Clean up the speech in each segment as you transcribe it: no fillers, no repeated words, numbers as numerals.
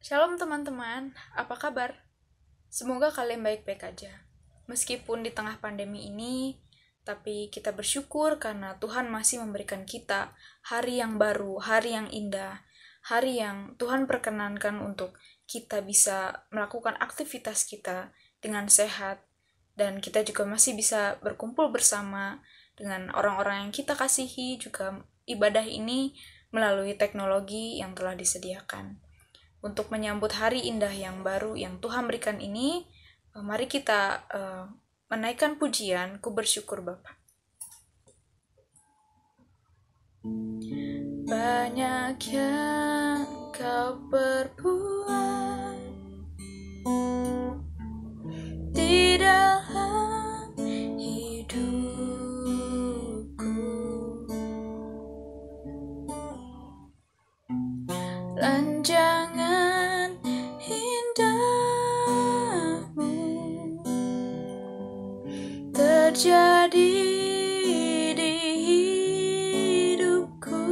Shalom teman-teman, apa kabar? Semoga kalian baik-baik aja. Meskipun di tengah pandemi ini, tapi kita bersyukur karena Tuhan masih memberikan kita hari yang baru, hari yang indah, hari yang Tuhan perkenankan untuk kita bisa melakukan aktivitas kita dengan sehat, dan kita juga masih bisa berkumpul bersama dengan orang-orang yang kita kasihi, juga ibadah ini melalui teknologi yang telah disediakan. Untuk menyambut hari indah yang baru yang Tuhan berikan ini, mari kita menaikkan pujian, ku bersyukur Bapa. Banyak yang kau perbuat di dalam hidupku, ranjangan indahmu terjadi di hidupku.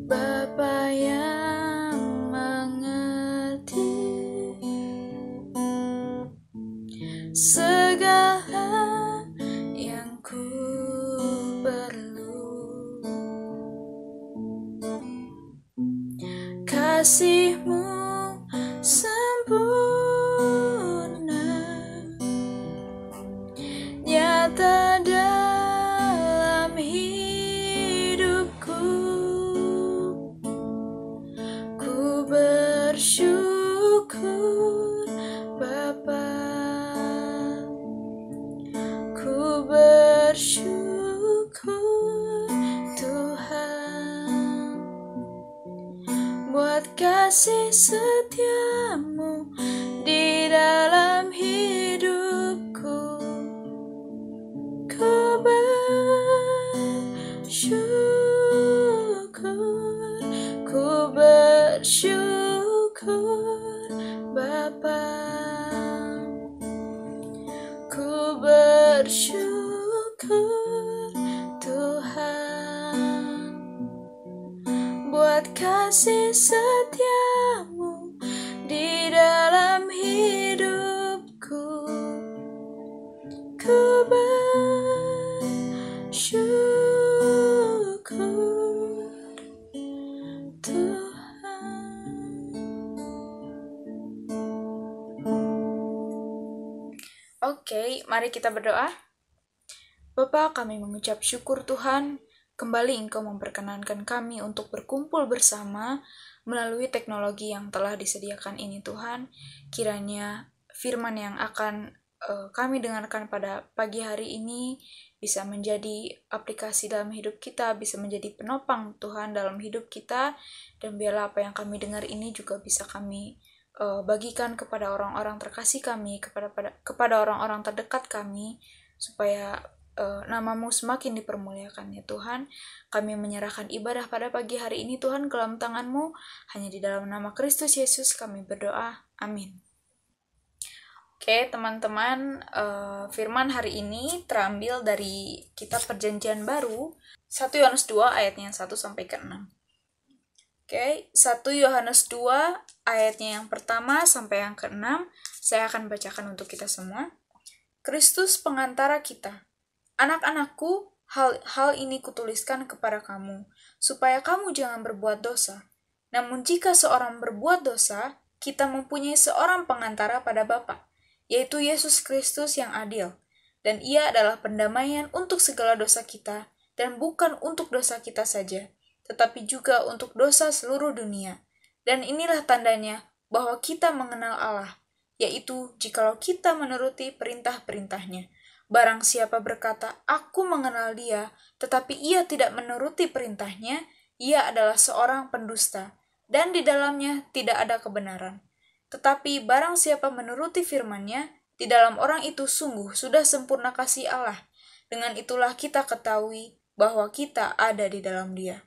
Bapa yang mengerti segala yang ku perlu, kasih-Mu sempurna, nyata dalam hidupku. Ku bersyukur Bapa, ku bersyukur Tuhan, buat kasih setiamu di dalam hidupku. Ku bersyukur, ku bersyukur Bapa, ku bersyukur Tuhan, buat kasih setiamu di dalam hidupku. Ku bersyukur Tuhan. Oke, mari kita berdoa. Bapa, kami mengucap syukur Tuhan, kembali Engkau memperkenankan kami untuk berkumpul bersama melalui teknologi yang telah disediakan ini Tuhan. Kiranya firman yang akan kami dengarkan pada pagi hari ini bisa menjadi aplikasi dalam hidup kita, bisa menjadi penopang Tuhan dalam hidup kita, dan biarlah apa yang kami dengar ini juga bisa kami bagikan kepada orang-orang terkasih kami, kepada orang-orang terdekat kami, supaya nama-Mu semakin dipermuliakan ya Tuhan. Kami menyerahkan ibadah pada pagi hari ini Tuhan ke dalam tangan-Mu, hanya di dalam nama Kristus Yesus kami berdoa, amin. Oke teman-teman, firman hari ini terambil dari kitab Perjanjian Baru 1 Yohanes 2 ayatnya 1 sampai ke 6. Oke, 1 Yohanes 2 ayatnya yang pertama sampai yang ke-6, saya akan bacakan untuk kita semua. Kristus pengantara kita. Anak-anakku, hal ini kutuliskan kepada kamu, supaya kamu jangan berbuat dosa. Namun jika seorang berbuat dosa, kita mempunyai seorang pengantara pada Bapa, yaitu Yesus Kristus yang adil. Dan ia adalah pendamaian untuk segala dosa kita, dan bukan untuk dosa kita saja, tetapi juga untuk dosa seluruh dunia. Dan inilah tandanya bahwa kita mengenal Allah, yaitu jikalau kita menuruti perintah-perintahnya. Barang siapa berkata, aku mengenal dia, tetapi ia tidak menuruti perintahnya, ia adalah seorang pendusta, dan di dalamnya tidak ada kebenaran. Tetapi barang siapa menuruti firman-Nya, di dalam orang itu sungguh sudah sempurna kasih Allah. Dengan itulah kita ketahui bahwa kita ada di dalam Dia.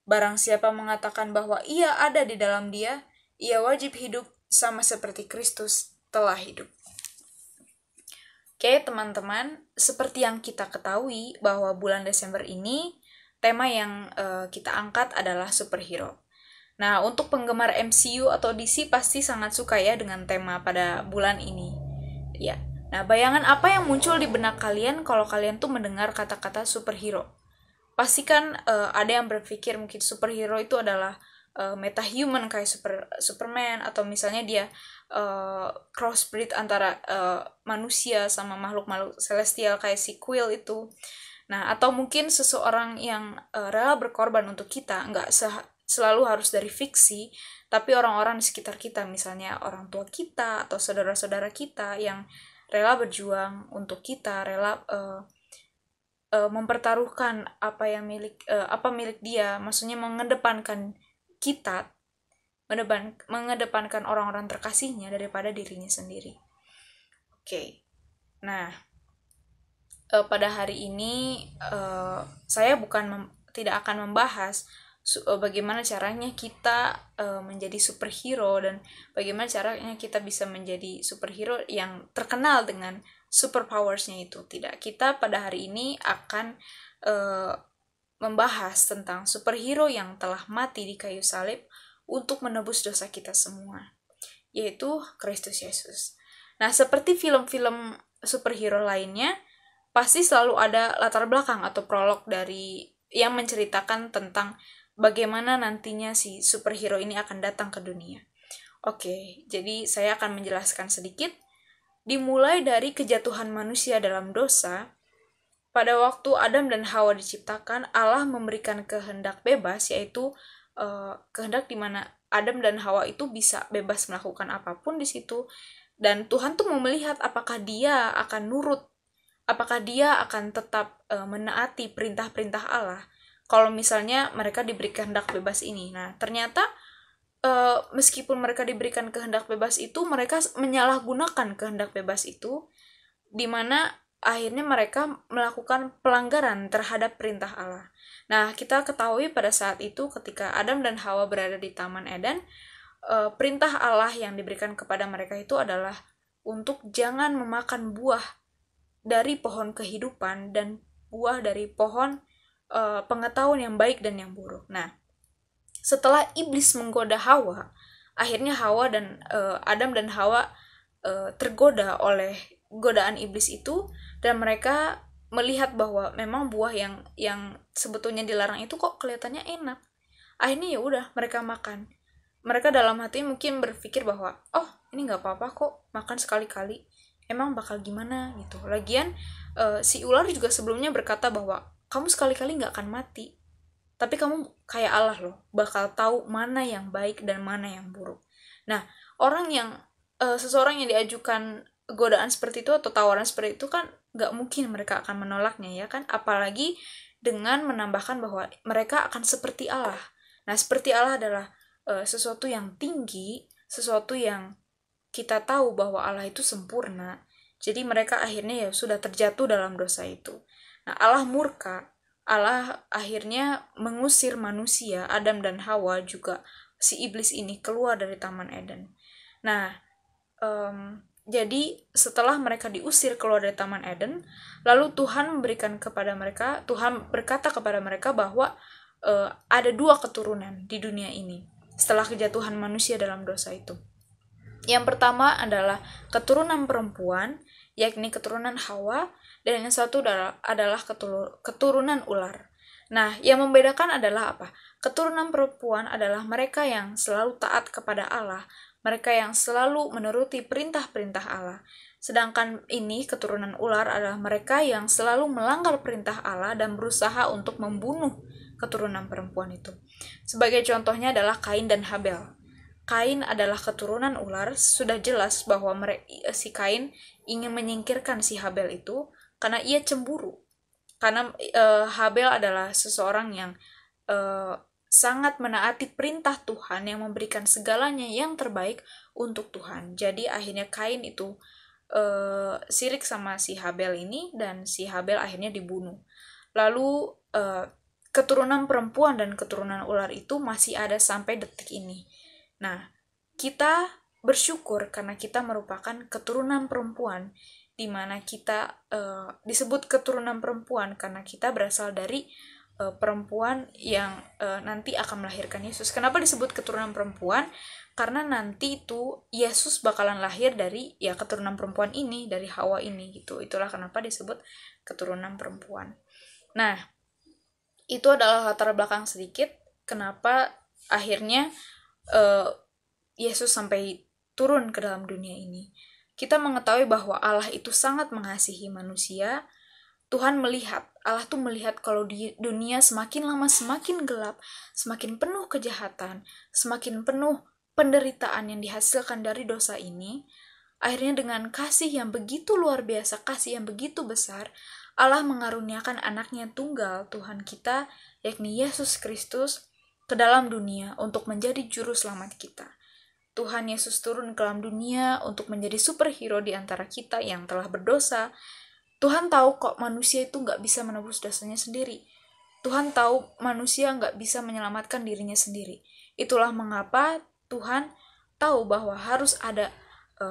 Barang siapa mengatakan bahwa ia ada di dalam Dia, ia wajib hidup sama seperti Kristus telah hidup. Oke teman-teman, seperti yang kita ketahui bahwa bulan Desember ini tema yang kita angkat adalah superhero. Nah, untuk penggemar MCU atau DC pasti sangat suka ya dengan tema pada bulan ini. Ya. Nah, bayangan apa yang muncul di benak kalian kalau kalian tuh mendengar kata-kata superhero? Pasti kan ada yang berpikir mungkin superhero itu adalah metahuman kayak Superman, atau misalnya dia crossbreed antara manusia sama makhluk-makhluk celestial kayak si Quill itu. Nah, atau mungkin seseorang yang rela berkorban untuk kita, nggak selalu harus dari fiksi, tapi orang-orang di sekitar kita, misalnya orang tua kita atau saudara-saudara kita yang rela berjuang untuk kita, rela mempertaruhkan apa milik dia, maksudnya mengedepankan kita, mengedepankan orang-orang terkasihnya daripada dirinya sendiri. Oke. Nah, pada hari ini saya tidak akan membahas bagaimana caranya kita menjadi superhero dan bagaimana caranya kita bisa menjadi superhero yang terkenal dengan superpowers-nya itu. Tidak, kita pada hari ini akan membahas tentang superhero yang telah mati di kayu salib untuk menebus dosa kita semua, yaitu Kristus Yesus. Nah, seperti film-film superhero lainnya, pasti selalu ada latar belakang atau prolog dari yang menceritakan tentang bagaimana nantinya si superhero ini akan datang ke dunia. Oke, jadi saya akan menjelaskan sedikit. Dimulai dari kejatuhan manusia dalam dosa, pada waktu Adam dan Hawa diciptakan, Allah memberikan kehendak bebas, yaitu kehendak di mana Adam dan Hawa itu bisa bebas melakukan apapun di situ, dan Tuhan tuh mau melihat apakah dia akan nurut, apakah dia akan tetap menaati perintah-perintah Allah kalau misalnya mereka diberi kehendak bebas ini. Nah, ternyata meskipun mereka diberikan kehendak bebas itu, mereka menyalahgunakan kehendak bebas itu, di mana akhirnya mereka melakukan pelanggaran terhadap perintah Allah. Nah, kita ketahui pada saat itu ketika Adam dan Hawa berada di Taman Eden, perintah Allah yang diberikan kepada mereka itu adalah untuk jangan memakan buah dari pohon kehidupan dan buah dari pohon pengetahuan yang baik dan yang buruk. Nah, setelah iblis menggoda Hawa, akhirnya Adam dan Hawa tergoda oleh godaan iblis itu, dan mereka melihat bahwa memang buah yang sebetulnya dilarang itu kok kelihatannya enak. Akhirnya ya udah mereka makan. Mereka dalam hati mungkin berpikir bahwa ini nggak apa-apa kok, makan sekali-kali, emang bakal gimana gitu. Lagian si ular juga sebelumnya berkata bahwa kamu sekali-kali nggak akan mati, tapi kamu kayak Allah loh, bakal tahu mana yang baik dan mana yang buruk. Nah, seseorang yang diajukan godaan seperti itu atau tawaran seperti itu kan nggak mungkin mereka akan menolaknya ya kan, apalagi dengan menambahkan bahwa mereka akan seperti Allah. Nah, seperti Allah adalah sesuatu yang tinggi, sesuatu yang kita tahu bahwa Allah itu sempurna. Jadi mereka akhirnya ya sudah terjatuh dalam dosa itu. Nah, Allah murka. Allah akhirnya mengusir manusia, Adam dan Hawa juga si iblis ini keluar dari Taman Eden. Nah, jadi setelah mereka diusir keluar dari Taman Eden, lalu Tuhan berkata kepada mereka bahwa ada 2 keturunan di dunia ini setelah kejatuhan manusia dalam dosa itu. Yang pertama adalah keturunan perempuan, yakni keturunan Hawa, dan yang satu adalah keturunan ular. Nah, yang membedakan adalah apa? Keturunan perempuan adalah mereka yang selalu taat kepada Allah, mereka yang selalu menuruti perintah-perintah Allah. Sedangkan ini keturunan ular adalah mereka yang selalu melanggar perintah Allah dan berusaha untuk membunuh keturunan perempuan itu. Sebagai contohnya adalah Kain dan Habel. Kain adalah keturunan ular, sudah jelas bahwa si Kain ingin menyingkirkan si Habel itu karena ia cemburu. Karena Habel adalah seseorang yang sangat menaati perintah Tuhan, yang memberikan segalanya yang terbaik untuk Tuhan. Jadi akhirnya Kain itu sirik sama si Habel ini, dan si Habel akhirnya dibunuh. Lalu keturunan perempuan dan keturunan ular itu masih ada sampai detik ini. Nah, kita bersyukur karena kita merupakan keturunan perempuan, di mana kita disebut keturunan perempuan karena kita berasal dari perempuan yang nanti akan melahirkan Yesus. Kenapa disebut keturunan perempuan? Karena nanti itu Yesus bakalan lahir dari keturunan perempuan ini, dari Hawa ini gitu. Itulah kenapa disebut keturunan perempuan. Nah, itu adalah latar belakang sedikit kenapa akhirnya Yesus sampai turun ke dalam dunia ini. Kita mengetahui bahwa Allah itu sangat mengasihi manusia. Tuhan melihat, Allah tuh melihat kalau di dunia semakin lama semakin gelap, semakin penuh kejahatan, semakin penuh penderitaan yang dihasilkan dari dosa ini. Akhirnya dengan kasih yang begitu luar biasa, kasih yang begitu besar, Allah mengaruniakan anaknya tunggal, Tuhan kita, yakni Yesus Kristus, ke dalam dunia untuk menjadi juru selamat kita. Tuhan Yesus turun ke dalam dunia untuk menjadi superhero di antara kita yang telah berdosa. Tuhan tahu kok manusia itu nggak bisa menebus dosanya sendiri. Tuhan tahu manusia nggak bisa menyelamatkan dirinya sendiri. Itulah mengapa Tuhan tahu bahwa harus ada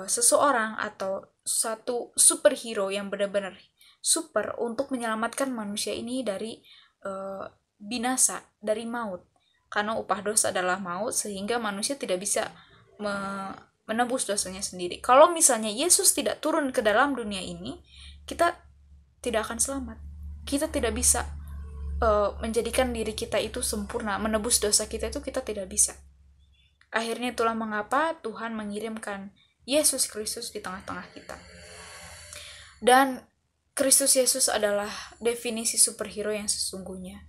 seseorang atau satu superhero yang benar-benar super untuk menyelamatkan manusia ini dari binasa, dari maut. Karena upah dosa adalah maut, sehingga manusia tidak bisa menebus dosanya sendiri. Kalau misalnya Yesus tidak turun ke dalam dunia ini, kita tidak akan selamat. Kita tidak bisa menjadikan diri kita itu sempurna, menebus dosa kita itu kita tidak bisa. Akhirnya itulah mengapa Tuhan mengirimkan Yesus Kristus di tengah-tengah kita. Dan Kristus Yesus adalah definisi superhero yang sesungguhnya.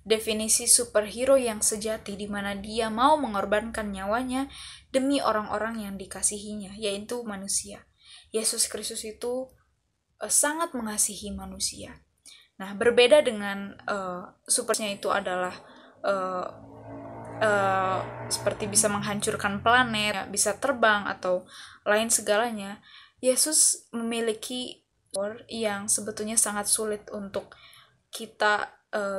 Definisi superhero yang sejati di mana dia mau mengorbankan nyawanya demi orang-orang yang dikasihinya, yaitu manusia. Yesus Kristus itu sangat mengasihi manusia. Nah, berbeda dengan supernya itu adalah seperti bisa menghancurkan planet, bisa terbang atau lain segalanya. Yesus memiliki power yang sebetulnya sangat sulit untuk kita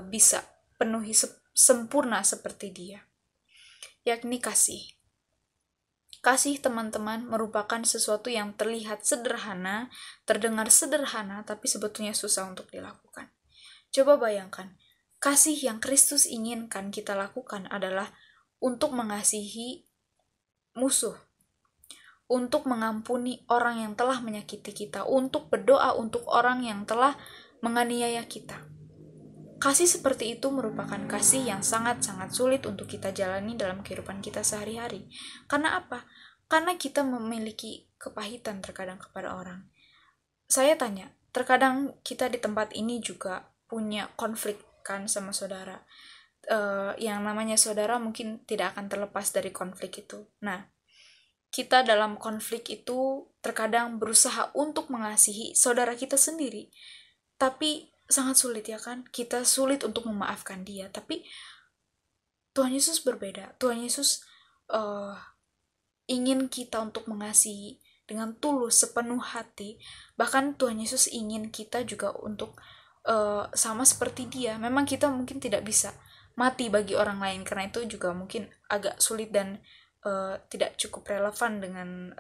bisa penuhi sempurna seperti dia, yakni kasih. Kasih, teman-teman, merupakan sesuatu yang terlihat sederhana, terdengar sederhana, tapi sebetulnya susah untuk dilakukan. Coba bayangkan, kasih yang Kristus inginkan kita lakukan adalah untuk mengasihi musuh, untuk mengampuni orang yang telah menyakiti kita, untuk berdoa untuk orang yang telah menganiaya kita. Kasih seperti itu merupakan kasih yang sangat-sangat sulit untuk kita jalani dalam kehidupan kita sehari-hari. Karena apa? Karena kita memiliki kepahitan terkadang kepada orang. Saya tanya, terkadang kita di tempat ini juga punya konflik kan sama saudara. Yang namanya saudara mungkin tidak akan terlepas dari konflik itu. Nah, kita dalam konflik itu terkadang berusaha untuk mengasihi saudara kita sendiri. Tapi sangat sulit ya kan? Kita sulit untuk memaafkan dia. Tapi Tuhan Yesus berbeda. Tuhan Yesus ingin kita untuk mengasihi dengan tulus, sepenuh hati. Bahkan Tuhan Yesus ingin kita juga untuk sama seperti dia. Memang kita mungkin tidak bisa mati bagi orang lain, karena itu juga mungkin agak sulit dan tidak cukup relevan dengan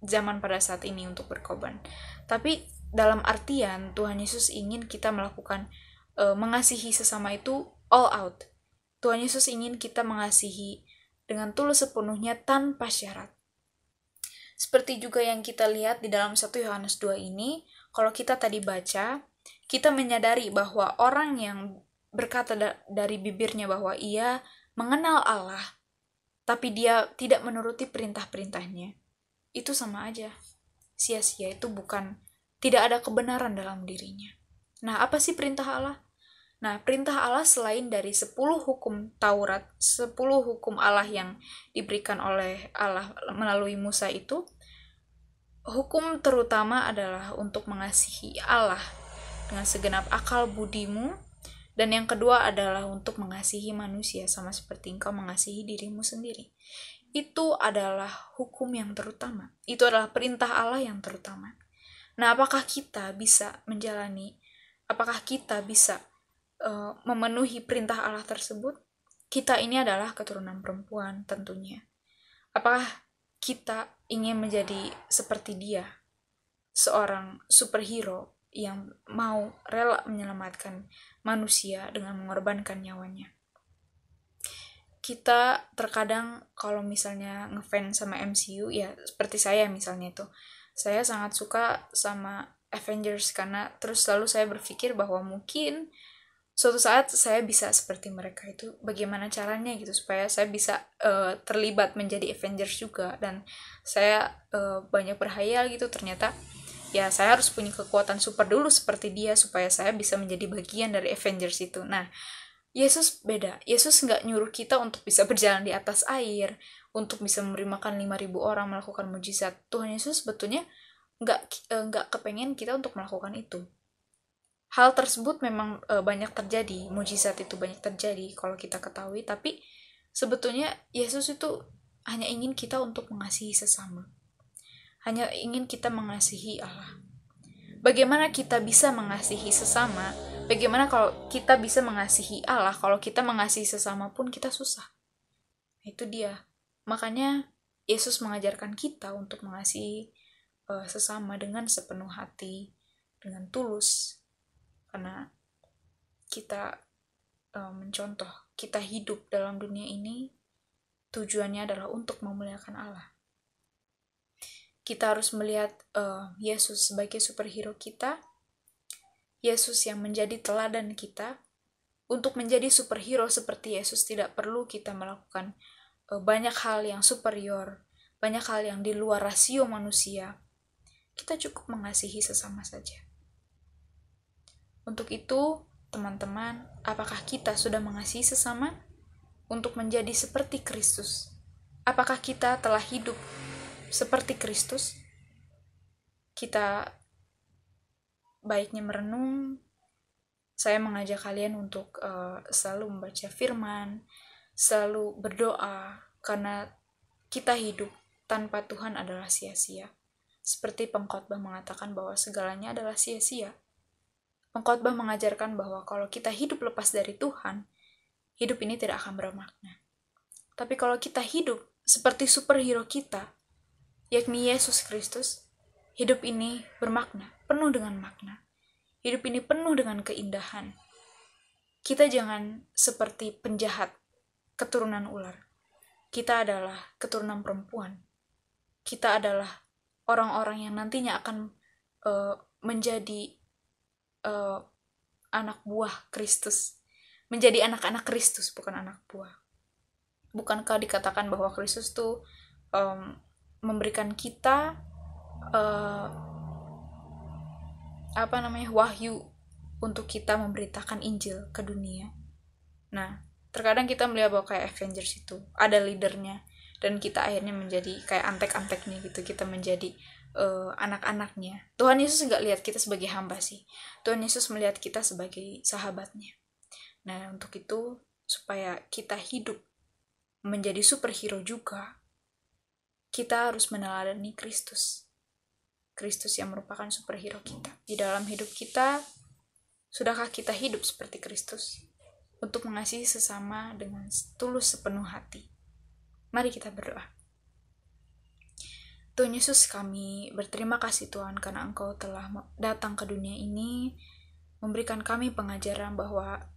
zaman pada saat ini untuk berkorban. Tapi dalam artian Tuhan Yesus ingin kita melakukan mengasihi sesama itu all out. Tuhan Yesus ingin kita mengasihi dengan tulus sepenuhnya tanpa syarat. Seperti juga yang kita lihat di dalam 1 Yohanes 2 ini, kalau kita tadi baca, kita menyadari bahwa orang yang berkata dari bibirnya bahwa ia mengenal Allah, tapi dia tidak menuruti perintah-perintahnya, itu sama aja sia-sia. Itu bukan, tidak ada kebenaran dalam dirinya. Nah, apa sih perintah Allah? Nah, perintah Allah selain dari 10 hukum Taurat, 10 hukum Allah yang diberikan oleh Allah melalui Musa itu, hukum terutama adalah untuk mengasihi Allah dengan segenap akal budimu, dan yang kedua adalah untuk mengasihi manusia sama seperti engkau mengasihi dirimu sendiri. Itu adalah hukum yang terutama. Itu adalah perintah Allah yang terutama. Nah, apakah kita bisa menjalani, apakah kita bisa memenuhi perintah Allah tersebut? Kita ini adalah keturunan perempuan tentunya. Apakah kita ingin menjadi seperti dia, seorang superhero yang mau rela menyelamatkan manusia dengan mengorbankan nyawanya. Kita terkadang kalau misalnya ngefans sama MCU, ya seperti saya misalnya itu, saya sangat suka sama Avengers karena terus selalu saya berpikir bahwa mungkin suatu saat saya bisa seperti mereka. Itu bagaimana caranya gitu supaya saya bisa terlibat menjadi Avengers juga. Dan saya banyak berhayal gitu, ternyata ya saya harus punya kekuatan super dulu seperti dia supaya saya bisa menjadi bagian dari Avengers itu. Nah, Yesus beda. Yesus nggak nyuruh kita untuk bisa berjalan di atas air, untuk bisa memberi makan 5.000 orang, melakukan mujizat. Tuhan Yesus sebetulnya nggak kepengen kita untuk melakukan itu. Hal tersebut memang banyak terjadi, mujizat itu banyak terjadi kalau kita ketahui, tapi sebetulnya Yesus itu hanya ingin kita untuk mengasihi sesama. Hanya ingin kita mengasihi Allah. Bagaimana kita bisa mengasihi sesama? Bagaimana kalau kita bisa mengasihi Allah kalau kita mengasihi sesama pun kita susah? Itu dia. Makanya Yesus mengajarkan kita untuk mengasihi sesama dengan sepenuh hati, dengan tulus. Karena kita mencontoh, kita hidup dalam dunia ini tujuannya adalah untuk memuliakan Allah. Kita harus melihat Yesus sebagai superhero kita, Yesus yang menjadi teladan kita. Untuk menjadi superhero seperti Yesus tidak perlu kita melakukan banyak hal yang superior, banyak hal yang di luar rasio manusia. Kita cukup mengasihi sesama saja. Untuk itu, teman-teman, apakah kita sudah mengasihi sesama untuk menjadi seperti Kristus? Apakah kita telah hidup seperti Kristus? Kita baiknya merenung. Saya mengajak kalian untuk selalu membaca firman, selalu berdoa, karena kita hidup tanpa Tuhan adalah sia-sia. Seperti pengkhotbah mengatakan bahwa segalanya adalah sia-sia. Pengkhotbah mengajarkan bahwa kalau kita hidup lepas dari Tuhan, hidup ini tidak akan bermakna. Tapi kalau kita hidup seperti superhero kita, yakni Yesus Kristus, hidup ini bermakna, penuh dengan makna. Hidup ini penuh dengan keindahan. Kita jangan seperti penjahat, keturunan ular. Kita adalah keturunan perempuan. Kita adalah orang-orang yang nantinya akan menjadi anak buah Kristus. Menjadi anak-anak Kristus, bukan anak buah. Bukankah dikatakan bahwa Kristus tuh memberikan kita wahyu untuk kita memberitakan Injil ke dunia. Nah, terkadang kita melihat bahwa kayak Avengers itu ada leadernya, dan kita akhirnya menjadi kayak antek-anteknya gitu. Kita menjadi anak-anaknya. Tuhan Yesus nggak lihat kita sebagai hamba sih. Tuhan Yesus melihat kita sebagai sahabatnya. Nah, untuk itu supaya kita hidup menjadi superhero juga, kita harus meneladani Kristus. Kristus yang merupakan superhero kita. Di dalam hidup kita, sudahkah kita hidup seperti Kristus? Untuk mengasihi sesama dengan tulus sepenuh hati. Mari kita berdoa. Tuhan Yesus, kami berterima kasih Tuhan karena Engkau telah datang ke dunia ini, memberikan kami pengajaran bahwa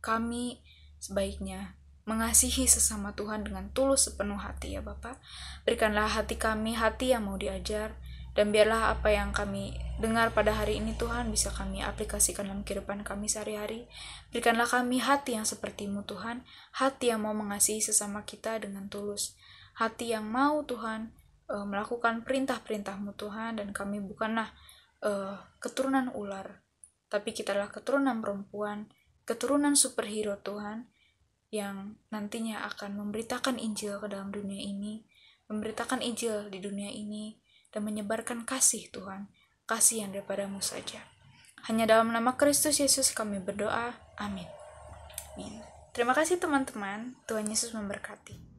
kami sebaiknya mengasihi sesama Tuhan dengan tulus sepenuh hati ya Bapa. Berikanlah hati kami hati yang mau diajar, dan biarlah apa yang kami dengar pada hari ini Tuhan bisa kami aplikasikan dalam kehidupan kami sehari-hari. Berikanlah kami hati yang seperti-Mu Tuhan, hati yang mau mengasihi sesama kita dengan tulus, hati yang mau Tuhan melakukan perintah-perintah-Mu Tuhan. Dan kami bukanlah keturunan ular, tapi kita adalah keturunan perempuan, keturunan superhero Tuhan, yang nantinya akan memberitakan Injil ke dalam dunia ini, memberitakan Injil di dunia ini, dan menyebarkan kasih Tuhan, kasih yang daripada-Mu saja. Hanya dalam nama Kristus Yesus kami berdoa, amin. Terima kasih teman-teman, Tuhan Yesus memberkati.